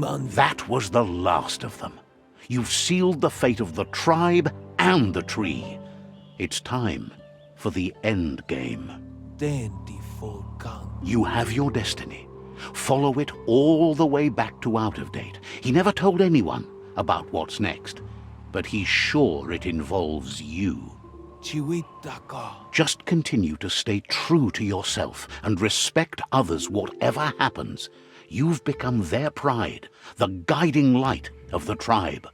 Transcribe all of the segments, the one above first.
That was the last of them. You've sealed the fate of the tribe and the tree. It's time for the end game. You have your destiny. Follow it all the way back to Out of Date. He never told anyone about what's next, but he's sure it involves you. Just continue to stay true to yourself and respect others whatever happens. You've become their pride, the guiding light of the tribe.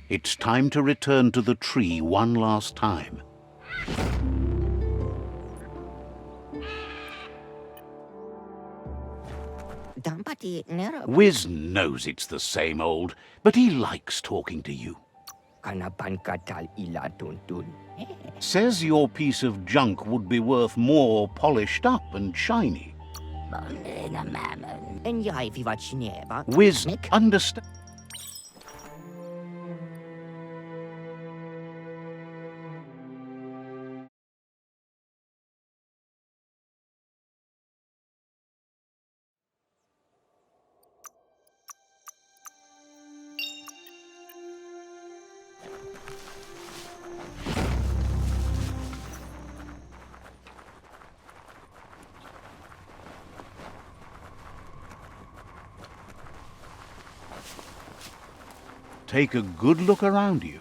It's time to return to the tree one last time. Wiz knows it's the same old, but he likes talking to you. Says your piece of junk would be worth more polished up and shiny. Wiz understand. Take a good look around you.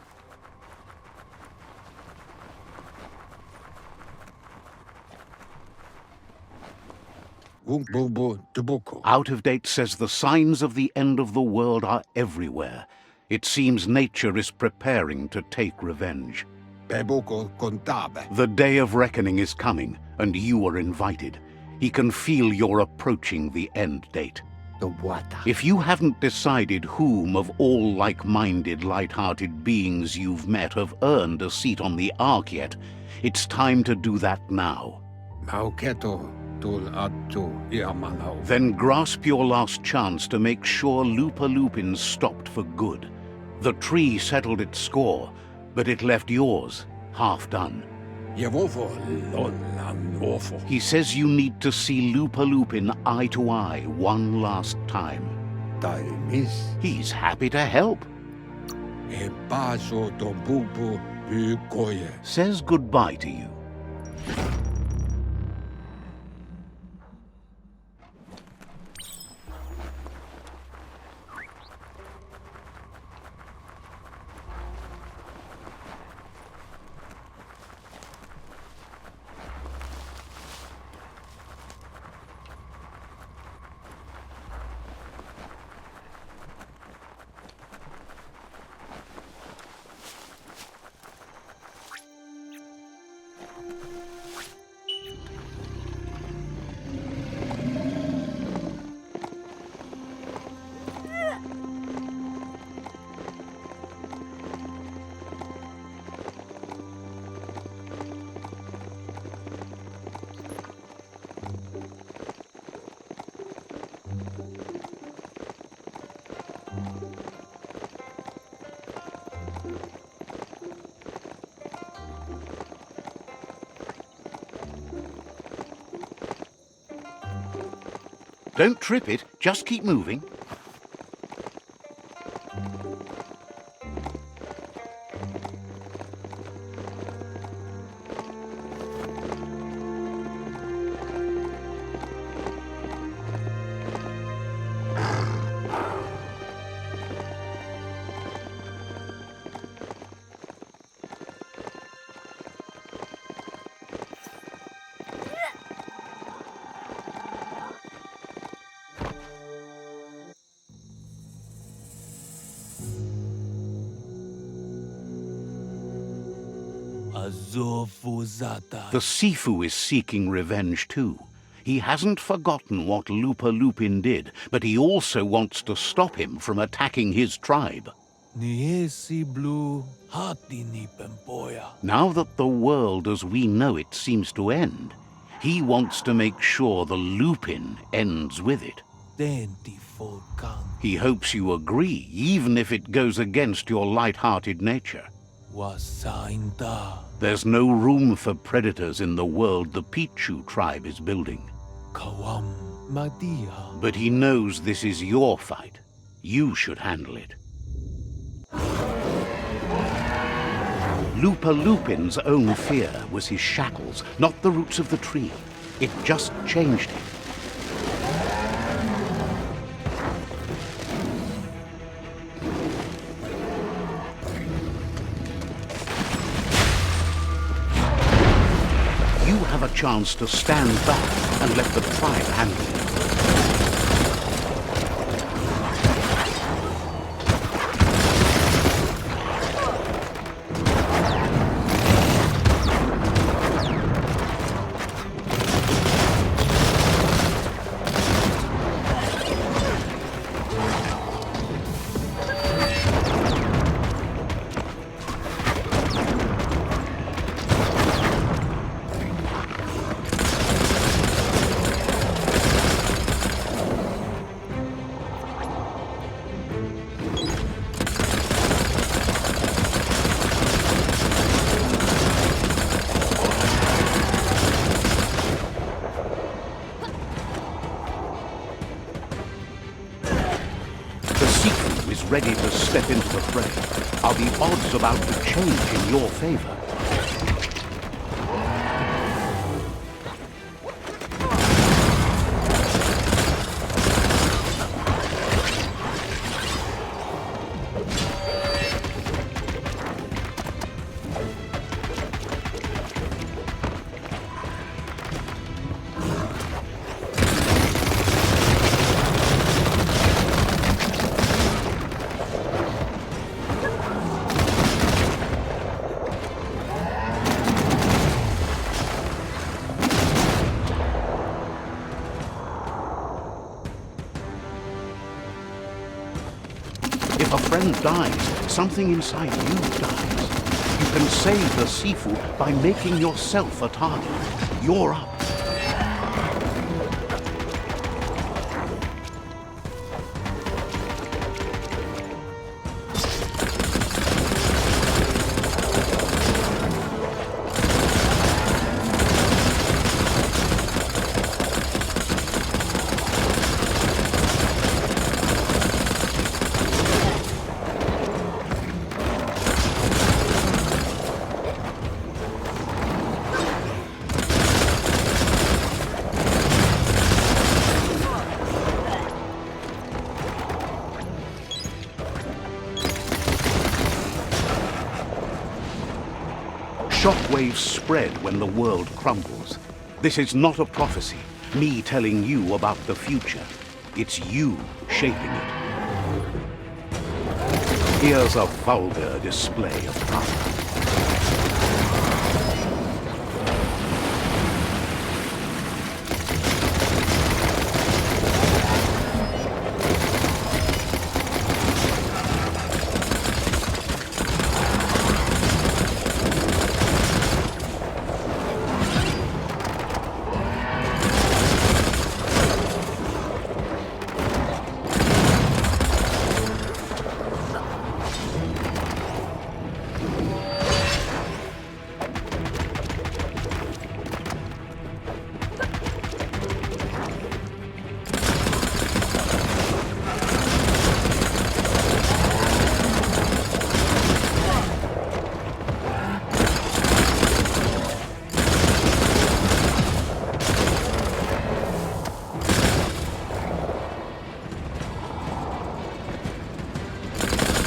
Out of Date says the signs of the end of the world are everywhere. It seems nature is preparing to take revenge. The day of reckoning is coming, and you are invited. He can feel you're approaching the end date. If you haven't decided whom of all like-minded, light-hearted beings you've met have earned a seat on the Ark yet, it's time to do that now. Then grasp your last chance to make sure Lupa-Lupin's stopped for good. The tree settled its score, but it left yours half done. He says you need to see Lupa-Lupin eye to eye one last time. He's happy to help. Says goodbye to you. Don't trip it, just keep moving. The Sifu is seeking revenge too. He hasn't forgotten what Lupa-Lupin did, but he also wants to stop him from attacking his tribe. Now that the world as we know it seems to end, he wants to make sure the Lupin ends with it. He hopes you agree, even if it goes against your light-hearted nature. There's no room for predators in the world the Pichu tribe is building. my dear. But he knows this is your fight. You should handle it. Lupa Lupin's own fear was his shackles, not the roots of the tree. It just changed him. You have a chance to stand back and let the tribe handle it. Ready to step into the fray. Are the odds about to change in your favor? If a friend dies, something inside you dies. You can save the Sifu by making yourself a target. You're up. Shockwaves spread when the world crumbles. This is not a prophecy, me telling you about the future. It's you shaping it. Here's a vulgar display of power.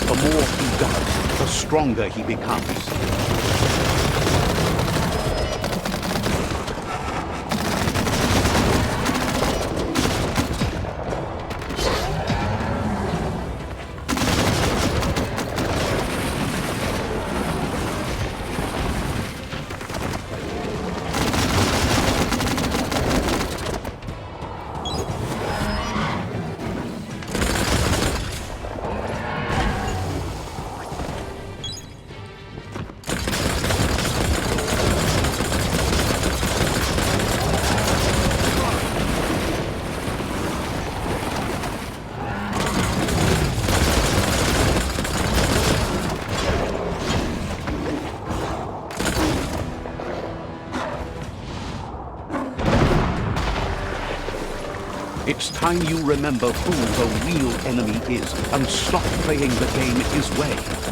The more he does, the stronger he becomes. time you remember who the real enemy is and stop playing the game his way.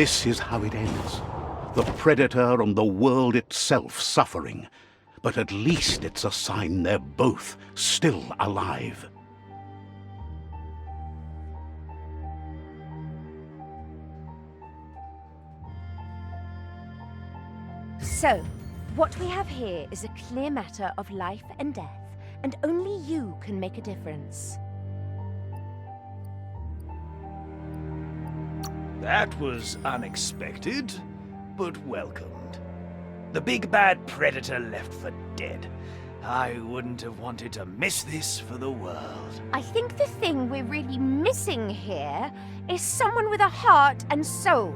This is how it ends. The Predator and the world itself suffering. But at least it's a sign they're both still alive. So, what we have here is a clear matter of life and death, and only you can make a difference. That was unexpected, but welcomed. The big bad Predator left for dead. I wouldn't have wanted to miss this for the world. I think the thing we're really missing here is someone with a heart and soul.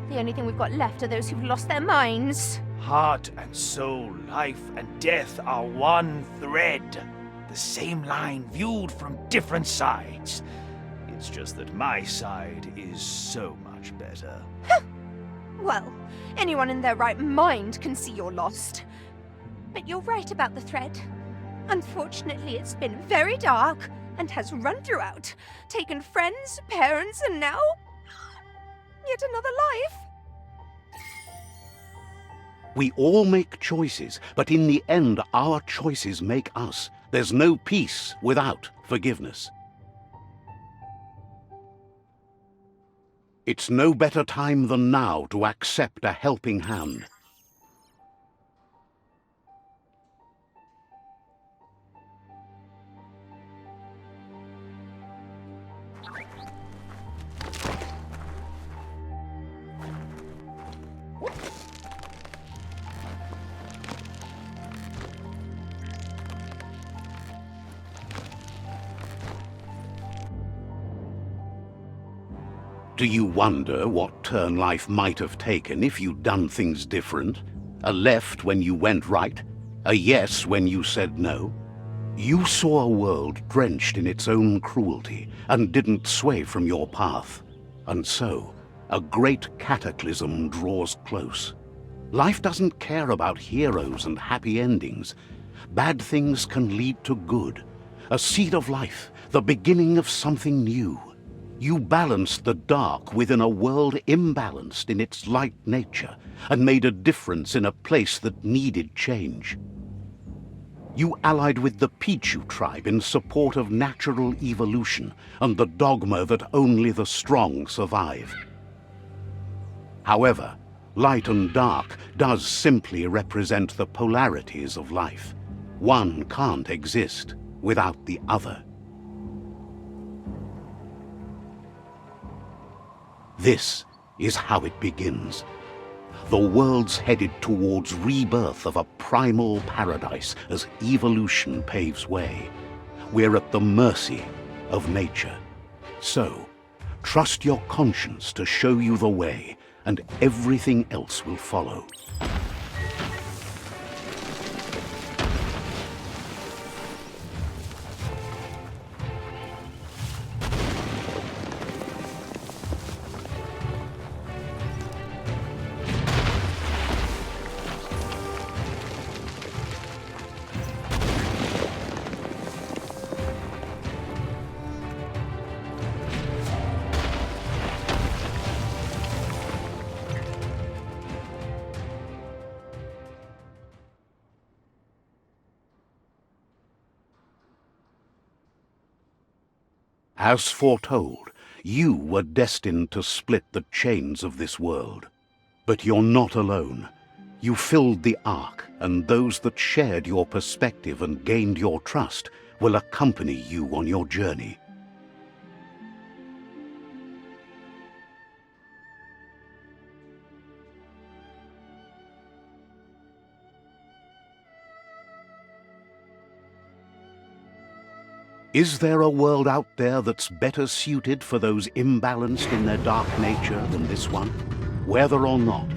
The only thing we've got left are those who've lost their minds. Heart and soul, life and death are one thread. The same line viewed from different sides. It's just that my side is so much better. Well, anyone in their right mind can see you're lost. But you're right about the thread. Unfortunately, it's been very dark and has run throughout, taken friends, parents, and now yet another life. We all make choices, but in the end, our choices make us. There's no peace without forgiveness. It's no better time than now to accept a helping hand. Do you wonder what turn life might have taken if you'd done things different? A left when you went right? A yes when you said no? You saw a world drenched in its own cruelty and didn't sway from your path. And so, a great cataclysm draws close. Life doesn't care about heroes and happy endings. Bad things can lead to good. A seed of life, the beginning of something new. You balanced the dark within a world imbalanced in its light nature and made a difference in a place that needed change. You allied with the Pichu tribe in support of natural evolution and the dogma that only the strong survive. However, light and dark does simply represent the polarities of life. One can't exist without the other. This is how it begins. The world's headed towards rebirth of a primal paradise as evolution paves way. We're at the mercy of nature. So, trust your conscience to show you the way, and everything else will follow. As foretold, you were destined to split the chains of this world. But you're not alone. You filled the Ark, and those that shared your perspective and gained your trust will accompany you on your journey. Is there a world out there that's better suited for those imbalanced in their dark nature than this one? Whether or not,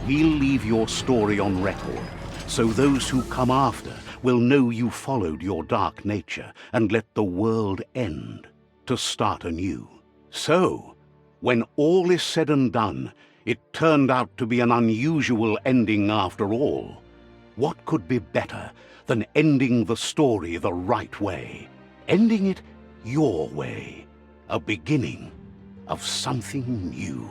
we'll leave your story on record, so those who come after will know you followed your dark nature and let the world end to start anew. So, when all is said and done, it turned out to be an unusual ending after all. What could be better than ending the story the right way? Ending it your way, a beginning of something new.